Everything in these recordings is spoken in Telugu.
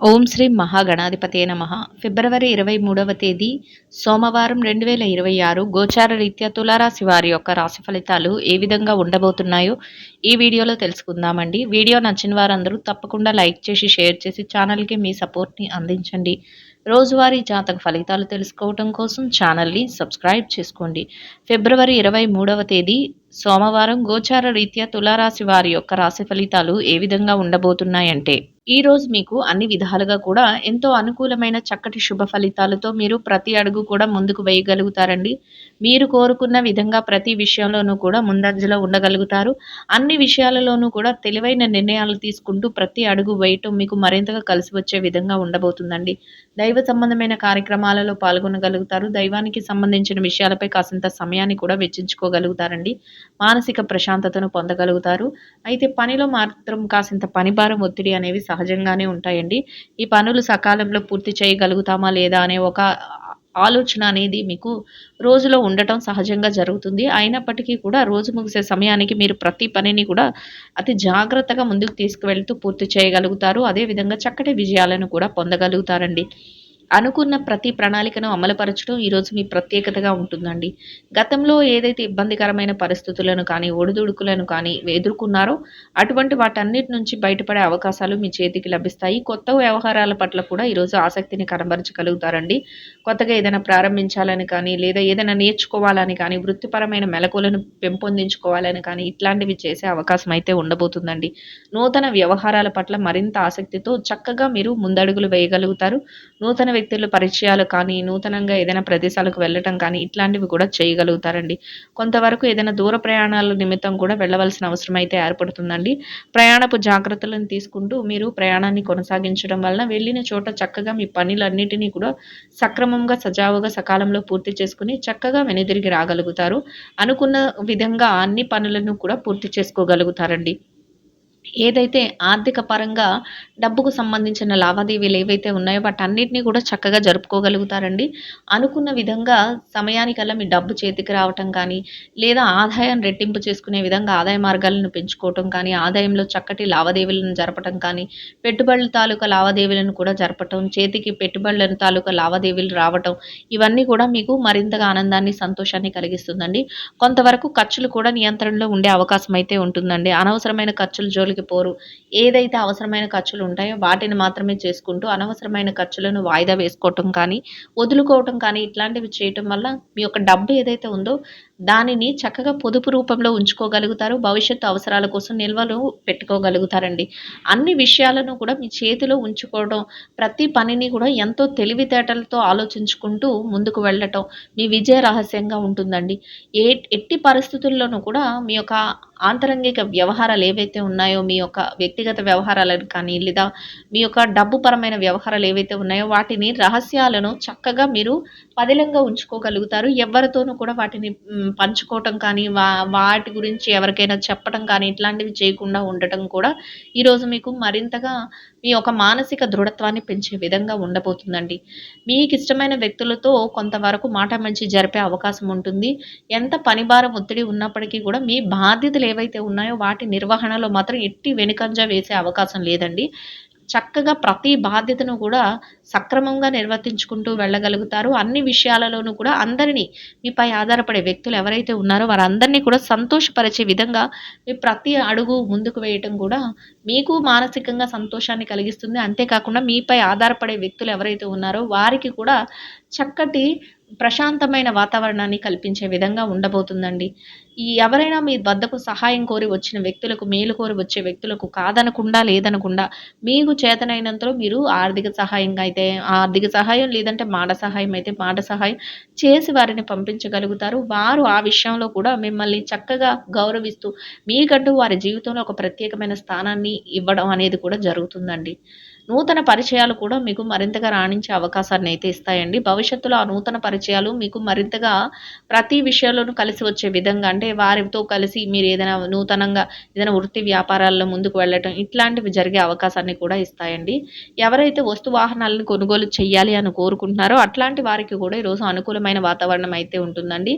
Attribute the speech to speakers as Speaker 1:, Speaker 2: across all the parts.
Speaker 1: ఓం శ్రీ మహాగణాధిపతే నమః. ఫిబ్రవరి 23వ తేదీ సోమవారం 2026 గోచార రీత్యా తులారాశి వారి యొక్క రాశి ఫలితాలు ఏ విధంగా ఉండబోతున్నాయో ఈ వీడియోలో తెలుసుకుందామండి. వీడియో నచ్చిన వారందరూ తప్పకుండా లైక్ చేసి, షేర్ చేసి ఛానల్‌కి మీ సపోర్ట్‌ని అందించండి. రోజువారీ జాతక ఫలితాలు తెలుసుకోవటం కోసం ఛానల్‌ని సబ్స్క్రైబ్ చేసుకోండి. ఫిబ్రవరి 23వ తేదీ సోమవారం గోచార రీత్యా తులారాశి వారి యొక్క రాశి ఫలితాలు ఏ విధంగా ఉండబోతున్నాయంటే, ఈ రోజు మీకు అన్ని విధాలుగా కూడా ఎంతో అనుకూలమైన చక్కటి శుభ ఫలితాలతో మీరు ప్రతి అడుగు కూడా ముందుకు వేయగలుగుతారండి. మీరు కోరుకున్న విధంగా ప్రతి విషయంలోనూ కూడా ముందంజలో ఉండగలుగుతారు. అన్ని విషయాలలోనూ కూడా తెలివైన నిర్ణయాలు తీసుకుంటూ ప్రతి అడుగు వేయటం మీకు మరింతగా కలిసి వచ్చే విధంగా ఉండబోతుందండి. దైవ సంబంధమైన కార్యక్రమాలలో పాల్గొనగలుగుతారు. దైవానికి సంబంధించిన విషయాలపై కాసింత సమయాన్ని కూడా వెచ్చించుకోగలుగుతారండి. మానసిక ప్రశాంతతను పొందగలుగుతారు. అయితే పనిలో మాత్రం కాసింత పనిభారం, ఒత్తిడి అనేవి సహజంగానే ఉంటాయండి. ఈ పనులు సకాలంలో పూర్తి చేయగలుగుతామా లేదా అనే ఒక ఆలోచన అనేది మీకు రోజులో ఉండటం సహజంగా జరుగుతుంది. అయినప్పటికీ కూడా రోజు ముగిసే సమయానికి మీరు ప్రతి పనిని కూడా అతి జాగ్రత్తగా ముందుకు తీసుకువెళ్తూ పూర్తి చేయగలుగుతారు. అదేవిధంగా చక్కటి విజయాలను కూడా పొందగలుగుతారండి. అనుకున్న ప్రతి ప్రణాళికను అమలుపరచడం ఈరోజు మీ ప్రత్యేకతగా ఉంటుందండి. గతంలో ఏదైతే ఇబ్బందికరమైన పరిస్థితులను కానీ, ఒడిదుడుకులను కానీ ఎదుర్కొన్నారో అటువంటి వాటన్నిటి నుంచి బయటపడే అవకాశాలు మీ చేతికి లభిస్తాయి. కొత్త వ్యవహారాల పట్ల కూడా ఈరోజు ఆసక్తిని కనబరచగలుగుతారండి. కొత్తగా ఏదైనా ప్రారంభించాలని కానీ, లేదా ఏదైనా నేర్చుకోవాలని కానీ, వృత్తిపరమైన మెళకువలను పెంపొందించుకోవాలని కానీ, ఇట్లాంటివి చేసే అవకాశం అయితే ఉండబోతుందండి. నూతన వ్యవహారాల పట్ల మరింత ఆసక్తితో చక్కగా మీరు ముందడుగులు వేయగలుగుతారు. నూతన వ్యక్తుల పరిచయాలు కానీ, నూతనంగా ఏదైనా ప్రదేశాలకు వెళ్ళటం కానీ, ఇట్లాంటివి కూడా చేయగలుగుతారండి. కొంతవరకు ఏదైనా దూర ప్రయాణాల నిమిత్తం కూడా వెళ్ళవలసిన అవసరం అయితే ఏర్పడుతుందండి. ప్రయాణపు జాగ్రత్తలను తీసుకుంటూ మీరు ప్రయాణాన్ని కొనసాగించడం వలన వెళ్ళిన చోట చక్కగా మీ పనులన్నిటినీ కూడా సక్రమంగా, సజావుగా, సకాలంలో పూర్తి చేసుకొని చక్కగా వెనుదిరిగి రాగలుగుతారు. అనుకున్న విధంగా అన్ని పనులను కూడా పూర్తి చేసుకోగలుగుతారండి. ఏదైతే ఆర్థిక పరంగా డబ్బుకు సంబంధించిన లావాదేవీలు ఏవైతే ఉన్నాయో వాటన్నిటిని కూడా చక్కగా జరుపుకోగలుగుతారండి. అనుకున్న విధంగా సమయానికల్లా మీ డబ్బు చేతికి రావటం కానీ, లేదా ఆదాయాన్ని రెట్టింపు చేసుకునే విధంగా ఆదాయ మార్గాలను పెంచుకోవటం కానీ, ఆదాయంలో చక్కటి లావాదేవీలను జరపటం కానీ, పెట్టుబడుల తాలూకా లావాదేవీలను కూడా జరపటం, చేతికి పెట్టుబడుల తాలూకా లావాదేవీలు రావటం, ఇవన్నీ కూడా మీకు మరింతగా ఆనందాన్ని, సంతోషాన్ని కలిగిస్తుందండి. కొంతవరకు ఖర్చులు కూడా నియంత్రణలో ఉండే అవకాశం అయితే ఉంటుందండి. అనవసరమైన ఖర్చుల జోలికి పోరు. ఏదైతే అవసరమైన ఖర్చులు ఉంటాయో వాటిని మాత్రమే చేసుకుంటూ, అనవసరమైన ఖర్చులను వాయిదా వేసుకోవటం కానీ, వదులుకోవటం కానీ, ఇట్లాంటివి చేయటం వల్ల మీ యొక్క డబ్బు ఏదైతే ఉందో దానిని చక్కగా పొదుపు రూపంలో ఉంచుకోగలుగుతారు. భవిష్యత్తు అవసరాల కోసం నిల్వలు పెట్టుకోగలుగుతారండి. అన్ని విషయాలను కూడా మీ చేతిలో ఉంచుకోవడం, ప్రతి పనిని కూడా ఎంతో తెలివితేటలతో ఆలోచించుకుంటూ ముందుకు వెళ్ళటం మీ విజయ రహస్యంగా ఉంటుందండి. ఎట్టి పరిస్థితుల్లోనూ కూడా మీ యొక్క ఆంతరంగిక వ్యవహారాలు ఏవైతే ఉన్నాయో, మీ యొక్క వ్యక్తిగత వ్యవహారాలను కానీ, లేదా మీ యొక్క డబ్బు పరమైన వ్యవహారాలు ఏవైతే ఉన్నాయో వాటిని రహస్యాలను చక్కగా మీరు పదిలంగా ఉంచుకోగలుగుతారు. ఎవ్వరితోనూ కూడా వాటిని పంచుకోవటం కానీ, వాటి గురించి ఎవరికైనా చెప్పటం కానీ, ఇట్లాంటివి చేయకుండా ఉండటం కూడా ఈరోజు మీకు మరింతగా మీ యొక్క మానసిక దృఢత్వాన్ని పెంచే విధంగా ఉండబోతుందండి. మీకిష్టమైన వ్యక్తులతో కొంతవరకు మాటామంతి జరిపే అవకాశం ఉంటుంది. ఎంత పనిభారం, ఒత్తిడి ఉన్నప్పటికీ కూడా మీ బాధ్యతలు ఏవైతే ఉన్నాయో వాటి నిర్వహణలో మాత్రం ఎట్టి వెనుకంజ వేసే అవకాశం లేదండి. చక్కగా ప్రతి బాధ్యతను కూడా సక్రమంగా నిర్వర్తించుకుంటూ వెళ్ళగలుగుతారు. అన్ని విషయాలలోనూ కూడా అందరినీ, మీపై ఆధారపడే వ్యక్తులు ఎవరైతే ఉన్నారో వారందరినీ కూడా సంతోషపరిచే విధంగా మీ ప్రతి అడుగు ముందుకు వేయటం కూడా మీకు మానసికంగా సంతోషాన్ని కలిగిస్తుంది. అంతేకాకుండా మీపై ఆధారపడే వ్యక్తులు ఎవరైతే ఉన్నారో వారికి కూడా చక్కటి ప్రశాంతమైన వాతావరణాన్ని కల్పించే విధంగా ఉండబోతుందండి. ఎవరైనా మీ వద్దకు సహాయం కోరి వచ్చిన వ్యక్తులకు, మేలు కోరి వచ్చే వ్యక్తులకు కాదనకుండా, లేదనకుండా మీకు చేతనైనంతలో మీరు ఆర్థిక సహాయంగా అయితే ఆర్థిక సహాయం, లేదంటే మాట సహాయం అయితే మాట సహాయం చేసి వారిని పంపించగలుగుతారు. వారు ఆ విషయంలో కూడా మిమ్మల్ని చక్కగా గౌరవిస్తూ మీకంటూ వారి జీవితంలో ఒక ప్రత్యేకమైన స్థానాన్ని ఇవ్వడం అనేది కూడా జరుగుతుందండి. నూతన పరిచయాలు కూడా మీకు మరింతగా రాణించే అవకాశాన్నయితే ఇస్తాయండి. భవిష్యత్తులో ఆ నూతన పరిచయాలు మీకు మరింతగా ప్రతి విషయంలోనూ కలిసి వచ్చే విధంగా, అంటే వారితో కలిసి మీరు ఏదైనా నూతనంగా ఏదైనా వృత్తి వ్యాపారాల్లో ముందుకు వెళ్ళటం, ఇట్లాంటివి జరిగే అవకాశాన్ని కూడా ఇస్తాయండి. ఎవరైతే వస్తు వాహనాలను కొనుగోలు చేయాలి అని కోరుకుంటున్నారో అట్లాంటి వారికి కూడా ఈరోజు అనుకూలమైన వాతావరణం అయితే ఉంటుందండి.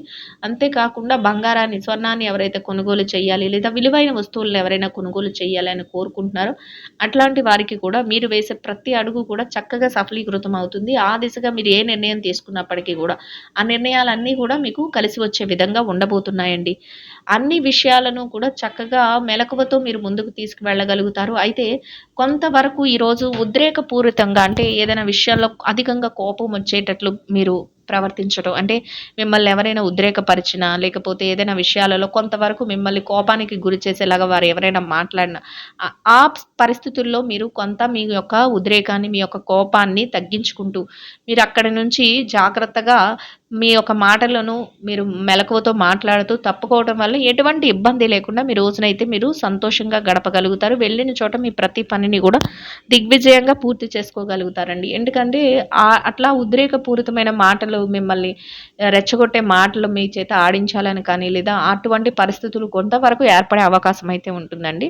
Speaker 1: అంతేకాకుండా బంగారాన్ని, స్వర్ణాన్ని ఎవరైతే కొనుగోలు చేయాలి, లేదా విలువైన వస్తువులను ఎవరైనా కొనుగోలు చేయాలి అని కోరుకుంటున్నారో అట్లాంటి వారికి కూడా మీరు వేసే ప్రతి అడుగు కూడా చక్కగా సఫలీకృతం అవుతుంది. ఆ దిశగా మీరు ఏ నిర్ణయం తీసుకున్నప్పటికీ గూడా, ఆ నిర్ణయాలన్నీ గూడా మీకు కలిసి వచ్చే విధంగా ఉండబోతున్నాయండి. అన్ని విషయాలను కూడా చక్కగా మెలకువతో మీరు ముందుకు తీసుకువెళ్ళగలుగుతారు. అయితే కొంతవరకు ఈరోజు ఉద్రేకపూరితంగా అంటే ఏదైనా విషయాల్లో అధికంగా కోపం వచ్చేటట్లు మీరు ప్రవర్తించటం. అంటే మిమ్మల్ని ఎవరైనా ఉద్రేకపరిచినా, లేకపోతే ఏదైనా విషయాలలో కొంతవరకు మిమ్మల్ని కోపానికి గురి చేసేలాగా వారు ఎవరైనా మాట్లాడినా, ఆ పరిస్థితుల్లో మీరు కొంత మీ యొక్క ఉద్రేకాన్ని, మీ యొక్క కోపాన్ని తగ్గించుకుంటూ, మీరక్కడి నుంచి జాగ్రత్తగా మీ యొక్క మాటలను మీరు మెలకువతో మాట్లాడుతూ తప్పుకోవడం వల్ల ఎటువంటి ఇబ్బంది లేకుండా మీ రోజునైతే మీరు సంతోషంగా గడపగలుగుతారు. వెళ్ళిన చోట మీ ప్రతి పనిని గూడా దిగ్విజయంగా పూర్తి చేసుకోగలుగుతారండి. ఎందుకంటే అట్లా ఉద్రేకపూరితమైన మాటలు మిమ్మల్ని రెచ్చగొట్టే మాటలు మీ చేత ఆడించాలని కానీ, లేదా అటువంటి పరిస్థితులు కొంతవరకు ఏర్పడే అవకాశం అయితే ఉంటుందండి.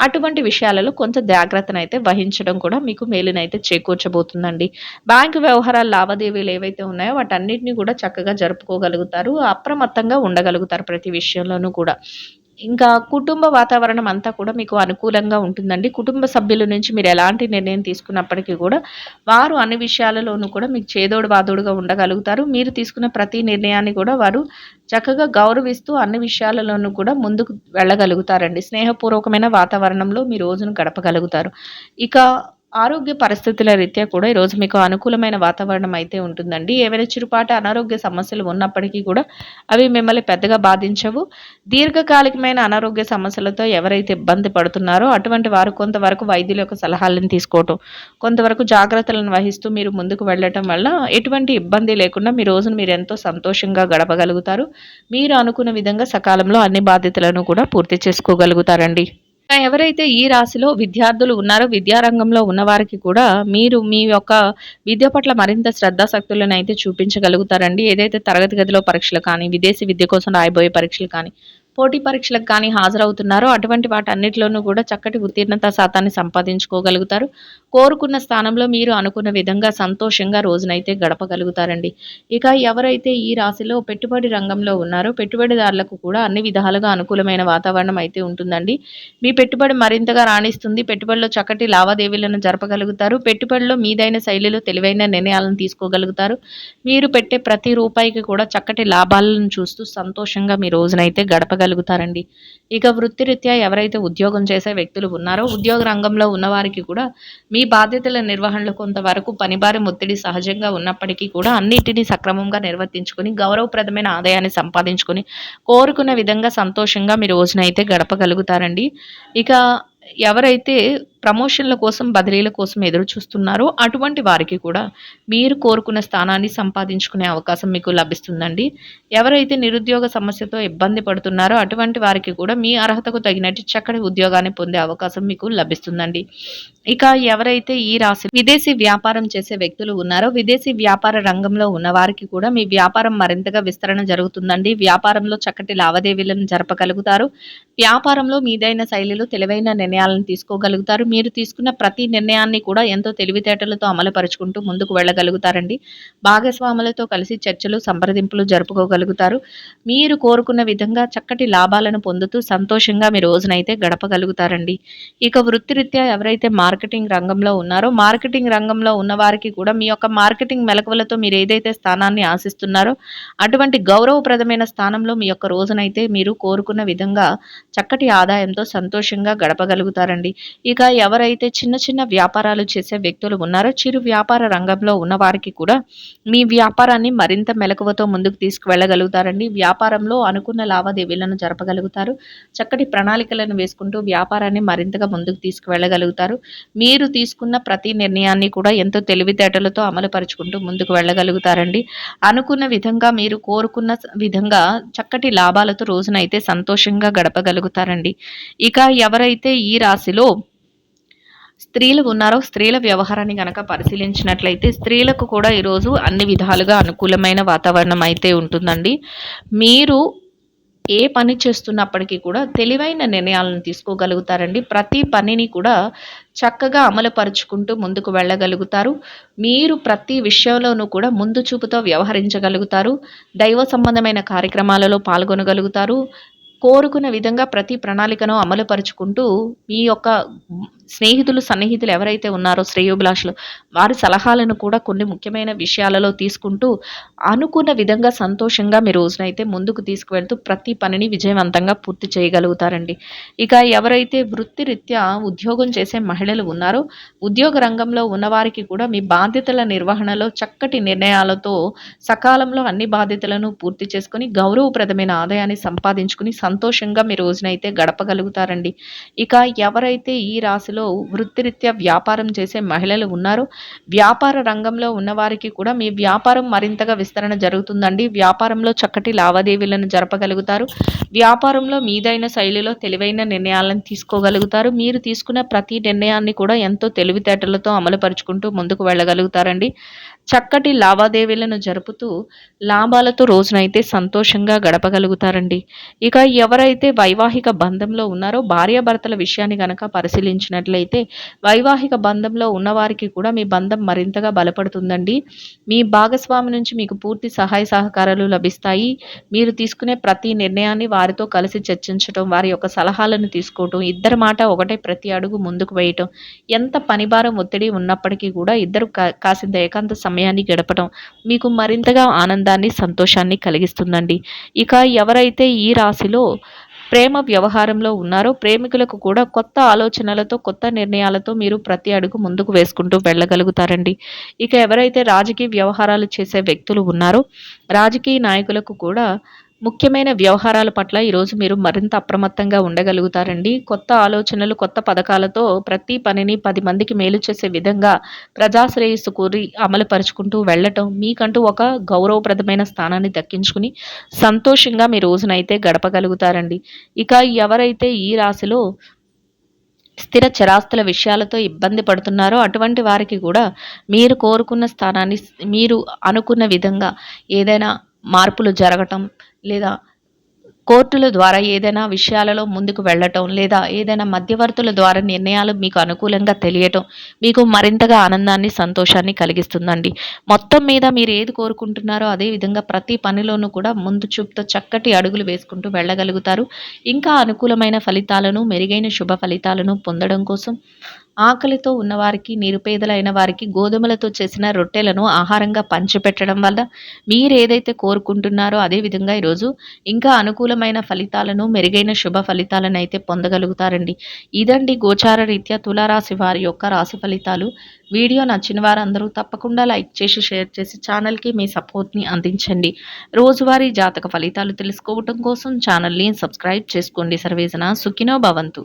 Speaker 1: అటువంటి విషయాలలో కొంత జాగ్రత్తనైతే వహించడం కూడా మీకు మేలునైతే చేకూర్చబోతుందండి. బ్యాంకు వ్యవహారాల లావాదేవీలు ఏవైతే ఉన్నాయో వాటన్నిటిని కూడా చక్కగా జరుపుకోగలుగుతారు. అప్రమత్తంగా ఉండగలుగుతారు ప్రతి విషయంలోనూ కూడా. ఇంకా కుటుంబ వాతావరణం అంతా కూడా మీకు అనుకూలంగా ఉంటుందండి. కుటుంబ సభ్యుల నుంచి మీరు ఎలాంటి నిర్ణయం తీసుకున్నప్పటికీ కూడా వారు అన్ని విషయాలలోనూ కూడా మీకు చేదోడు వాదోడుగా ఉండగలుగుతారు. మీరు తీసుకున్న ప్రతి నిర్ణయాన్ని కూడా వారు చక్కగా గౌరవిస్తూ అన్ని విషయాలలోనూ కూడా ముందుకు వెళ్ళగలుగుతారండి. స్నేహపూర్వకమైన వాతావరణంలో మీ రోజును గడపగలుగుతారు. ఇక ఆరోగ్య పరిస్థితుల రీత్యా కూడా ఈరోజు మీకు అనుకూలమైన వాతావరణం అయితే ఉంటుందండి. ఏవైనా చిరుపాటి అనారోగ్య సమస్యలు ఉన్నప్పటికీ కూడా అవి మిమ్మల్ని పెద్దగా బాధించవు. దీర్ఘకాలికమైన అనారోగ్య సమస్యలతో ఎవరైతే ఇబ్బంది పడుతున్నారో అటువంటి వారు కొంతవరకు వైద్యుల యొక్క సలహాలను తీసుకోవటం, కొంతవరకు జాగ్రత్తలను వహిస్తూ మీరు ముందుకు వెళ్ళటం వల్ల ఎటువంటి ఇబ్బంది లేకుండా మీ రోజును మీరు ఎంతో సంతోషంగా గడపగలుగుతారు. మీరు అనుకున్న విధంగా సకాలంలో అన్ని బాధ్యతలను కూడా పూర్తి చేసుకోగలుగుతారండి. ఎవరైతే ఈ రాశిలో విద్యార్థులు ఉన్నారో, విద్యారంగంలో ఉన్నవారికి కూడా మీరు మీ యొక్క విద్య పట్ల మరింత శ్రద్ధాశక్తులనైతే చూపించగలుగుతారండి. ఏదైతే తరగతి గదిలో పరీక్షలు కానీ, విదేశీ విద్య కోసం రాయబోయే పరీక్షలు కానీ, పోటీ పరీక్షలకు కానీ హాజరవుతున్నారో అటువంటి వాటన్నిటిలోనూ కూడా చక్కటి ఉత్తీర్ణత శాతాన్ని సంపాదించుకోగలుగుతారు. కోరుకున్న స్థానంలో మీరు అనుకున్న విధంగా సంతోషంగా రోజునైతే గడపగలుగుతారండి. ఇక ఎవరైతే ఈ రాశిలో పెట్టుబడి రంగంలో ఉన్నారో పెట్టుబడిదారులకు కూడా అన్ని విధాలుగా అనుకూలమైన వాతావరణం అయితే ఉంటుందండి. మీ పెట్టుబడి మరింతగా రాణిస్తుంది. పెట్టుబడిలో చక్కటి లావాదేవీలను జరపగలుగుతారు. పెట్టుబడిలో మీదైన శైలిలో తెలివైన నిర్ణయాలను తీసుకోగలుగుతారు. మీరు పెట్టే ప్రతి రూపాయికి కూడా చక్కటి లాభాలను చూస్తూ సంతోషంగా మీ రోజునైతే గడపగలుగుతారండి. ఇక వృత్తిరీత్యా ఎవరైతే ఉద్యోగం చేసే వ్యక్తులు ఉన్నారో ఉద్యోగ రంగంలో ఉన్నవారికి కూడా మీ బాధ్యతల నిర్వహణలో కొంతవరకు పనిభారం ఒత్తిడి సహజంగా ఉన్నప్పటికీ కూడా అన్నిటినీ సక్రమంగా నిర్వర్తించుకొని గౌరవప్రదమైన ఆదాయాన్ని సంపాదించుకొని కోరుకున్న విధంగా సంతోషంగా మీ రోజునైతే గడపగలుగుతారండి. ఇక ఎవరైతే ప్రమోషన్ల కోసం, బదిలీల కోసం ఎదురు చూస్తున్నారో అటువంటి వారికి కూడా మీరు కోరుకున్న స్థానాన్ని సంపాదించుకునే అవకాశం మీకు లభిస్తుందండి. ఎవరైతే నిరుద్యోగ సమస్యతో ఇబ్బంది పడుతున్నారో అటువంటి వారికి కూడా మీ అర్హతకు తగినట్టు చక్కటి ఉద్యోగాన్ని పొందే అవకాశం మీకు లభిస్తుందండి. ఇక ఎవరైతే ఈ రాశి విదేశీ వ్యాపారం చేసే వ్యక్తులు ఉన్నారో విదేశీ వ్యాపార రంగంలో ఉన్న వారికి కూడా మీ వ్యాపారం మరింతగా విస్తరణ జరుగుతుందండి. వ్యాపారంలో చక్కటి లావాదేవీలను జరపగలుగుతారు. వ్యాపారంలో మీదైన శైలిలో తెలివైన నిర్ణయాలను తీసుకోగలుగుతారు. మీరు తీసుకున్న ప్రతి నిర్ణయాన్ని కూడా ఎంతో తెలివితేటలతో అమలుపరుచుకుంటూ ముందుకు వెళ్ళగలుగుతారండి. భాగస్వాములతో కలిసి చర్చలు, సంప్రదింపులు జరుపుకోగలుగుతారు. మీరు కోరుకున్న విధంగా చక్కటి లాభాలను పొందుతూ సంతోషంగా మీ రోజునైతే గడపగలుగుతారండి. ఇక వృత్తిరీత్యా ఎవరైతే మార్కెటింగ్ రంగంలో ఉన్నారో మార్కెటింగ్ రంగంలో ఉన్న వారికి కూడా మీ యొక్క మార్కెటింగ్ మెలకువలతో మీరు ఏదైతే స్థానాన్ని ఆశిస్తున్నారో అటువంటి గౌరవప్రదమైన స్థానంలో మీ యొక్క రోజునైతే మీరు కోరుకున్న విధంగా చక్కటి ఆదాయంతో సంతోషంగా గడపగలుగుతారండి. ఇక ఎవరైతే చిన్న చిన్న వ్యాపారాలు చేసే వ్యక్తులు ఉన్నారో చిరు వ్యాపార రంగంలో ఉన్న వారికి కూడా మీ వ్యాపారాన్ని మరింత మెలకువతో ముందుకు తీసుకువెళ్ళగలుగుతారండి. వ్యాపారంలో అనుకున్న లావాదేవీలను జరపగలుగుతారు. చక్కటి ప్రణాళికలను వేసుకుంటూ వ్యాపారాన్ని మరింతగా ముందుకు తీసుకువెళ్ళగలుగుతారు. మీరు తీసుకున్న ప్రతి నిర్ణయాన్ని కూడా ఎంతో తెలివితేటలతో అమలుపరుచుకుంటూ ముందుకు వెళ్ళగలుగుతారండి. అనుకున్న విధంగా మీరు కోరుకున్న విధంగా చక్కటి లాభాలతో రోజునైతే సంతోషంగా గడపగలుగుతారండి. ఇక ఎవరైతే ఈ రాశిలో స్త్రీలు ఉన్నారో స్త్రీల వ్యవహారాన్ని గనక పరిశీలించినట్లయితే స్త్రీలకు కూడా ఈరోజు అన్ని విధాలుగా అనుకూలమైన వాతావరణం అయితే ఉంటుందండి. మీరు ఏ పని చేస్తున్నప్పటికీ కూడా తెలివైన నిర్ణయాలను తీసుకోగలుగుతారండి. ప్రతి పనిని కూడా చక్కగా అమలుపరుచుకుంటూ ముందుకు వెళ్ళగలుగుతారు. మీరు ప్రతి విషయంలోనూ కూడా ముందు చూపుతో వ్యవహరించగలుగుతారు. దైవ సంబంధమైన కార్యక్రమాలలో పాల్గొనగలుగుతారు. కోరుకున్న విధంగా ప్రతి ప్రణాళికను అమలుపరుచుకుంటూ మీ యొక్క స్నేహితులు, సన్నిహితులు ఎవరైతే ఉన్నారో శ్రేయోభిలాషులు వారి సలహాలను కూడా కొన్ని ముఖ్యమైన విషయాలలో తీసుకుంటూ అనుకున్న విధంగా సంతోషంగా మీ రోజునైతే ముందుకు తీసుకువెళ్తూ ప్రతి పనిని విజయవంతంగా పూర్తి చేయగలుగుతారండి. ఇక ఎవరైతే వృత్తిరీత్యా ఉద్యోగం చేసే మహిళలు ఉన్నారో ఉద్యోగ రంగంలో ఉన్నవారికి కూడా మీ బాధ్యతల నిర్వహణలో చక్కటి నిర్ణయాలతో సకాలంలో అన్ని బాధ్యతలను పూర్తి చేసుకొని గౌరవప్రదమైన ఆదాయాన్ని సంపాదించుకుని సంతోషంగా మీ రోజునైతే గడపగలుగుతారండి. ఇక ఎవరైతే ఈ రాశిలో వృత్తిరీత్యా వ్యాపారం చేసే మహిళలు ఉన్నారో వ్యాపార రంగంలో ఉన్నవారికి కూడా మీ వ్యాపారం మరింతగా విస్తరణ జరుగుతుందండి. వ్యాపారంలో చక్కటి లావాదేవీలను జరపగలుగుతారు. వ్యాపారంలో మీదైన శైలిలో తెలివైన నిర్ణయాలను తీసుకోగలుగుతారు. మీరు తీసుకున్న ప్రతి నిర్ణయాన్ని కూడా ఎంతో తెలివితేటలతో అమలుపరుచుకుంటూ ముందుకు వెళ్ళగలుగుతారండి. చక్కటి లావాదేవీలను జరుపుతూ లాభాలతో రోజునైతే సంతోషంగా గడపగలుగుతారండి. ఇక ఎవరైతే వైవాహిక బంధంలో ఉన్నారో భార్యాభర్తల విషయాన్ని గనక పరిశీలించినట్లయితే వైవాహిక బంధంలో ఉన్నవారికి కూడా మీ బంధం మరింతగా బలపడుతుందండి. మీ భాగస్వామి నుంచి మీకు పూర్తి సహాయ సహకారాలు లభిస్తాయి. మీరు తీసుకునే ప్రతి నిర్ణయాన్ని వారితో కలిసి చర్చించటం, వారి యొక్క సలహాలను తీసుకోవటం, ఇద్దరి మాట ఒకటే ప్రతి అడుగు ముందుకు వేయటం, ఎంత పనిభారం ఒత్తిడి ఉన్నప్పటికీ కూడా ఇద్దరు కాసింత ఏకాంత సమయాన్ని గడపడం మీకు మరింతగా ఆనందాన్ని, సంతోషాన్ని కలిగిస్తుందండి. ఇక ఎవరైతే ఈ రాశిలో ప్రేమ వ్యవహారంలో ఉన్నారో ప్రేమికులకు కూడా కొత్త ఆలోచనలతో, కొత్త నిర్ణయాలతో మీరు ప్రతి అడుగు ముందుకు వేసుకుంటూ వెళ్ళగలుగుతారండి. ఇక ఎవరైతే రాజకీయ వ్యవహారాలు చేసే వ్యక్తులు ఉన్నారో రాజకీయ నాయకులకు కూడా ముఖ్యమైన వ్యవహారాల పట్ల ఈరోజు మీరు మరింత అప్రమత్తంగా ఉండగలుగుతారండి. కొత్త ఆలోచనలు, కొత్త పథకాలతో ప్రతి పనిని 10 మందికి మేలు చేసే విధంగా ప్రజాశ్రేయస్సు కోరి అమలుపరుచుకుంటూ వెళ్ళటం, మీకంటూ ఒక గౌరవప్రదమైన స్థానాన్ని దక్కించుకుని సంతోషంగా మీ రోజునైతే గడపగలుగుతారండి. ఇక ఎవరైతే ఈ రాశిలో స్థిర చరాస్తుల విషయాలతో ఇబ్బంది పడుతున్నారో అటువంటి వారికి కూడా మీరు కోరుకున్న స్థానాన్ని మీరు అనుకున్న విధంగా ఏదైనా మార్పులు జరగటం లేదా కోర్టుల ద్వారా ఏదైనా విషయాలలో ముందుకు వెళ్ళటం లేదా ఏదైనా మధ్యవర్తుల ద్వారా నిర్ణయాలు మీకు అనుకూలంగా తెలియటం మీకు మరింతగా ఆనందాన్ని, సంతోషాన్ని కలిగిస్తుందండి. మొత్తం మీద మీరు ఏది కోరుకుంటున్నారో అదే విధంగా ప్రతి పనిలోనూ కూడా ముందు చూపుతో చక్కటి అడుగులు వేసుకుంటూ వెళ్ళగలుగుతారు. ఇంకా అనుకూలమైన ఫలితాలను, మెరుగైన శుభ ఫలితాలను పొందడం కోసం ఆకలితో ఉన్నవారికి, నిరుపేదలైన వారికి గోధుమలతో చేసిన రొట్టెలను ఆహారంగా పంచిపెట్టడం వల్ల మీరేదైతే కోరుకుంటున్నారో అదే విధంగా ఈరోజు ఇంకా అనుకూలమైన ఫలితాలను, మెరుగైన శుభ ఫలితాలను అయితే పొందగలుగుతారండి. ఇదండి గోచార రీత్యా తులారాశి వారి యొక్క రాశి ఫలితాలు. వీడియో నచ్చిన వారందరూ తప్పకుండా లైక్ చేసి, షేర్ చేసి ఛానల్కి మీ సపోర్ట్ని అందించండి. రోజువారీ జాతక ఫలితాలు తెలుసుకోవటం కోసం ఛానల్ని సబ్స్క్రైబ్ చేసుకోండి. సర్వేజన సుఖినో భవంతు.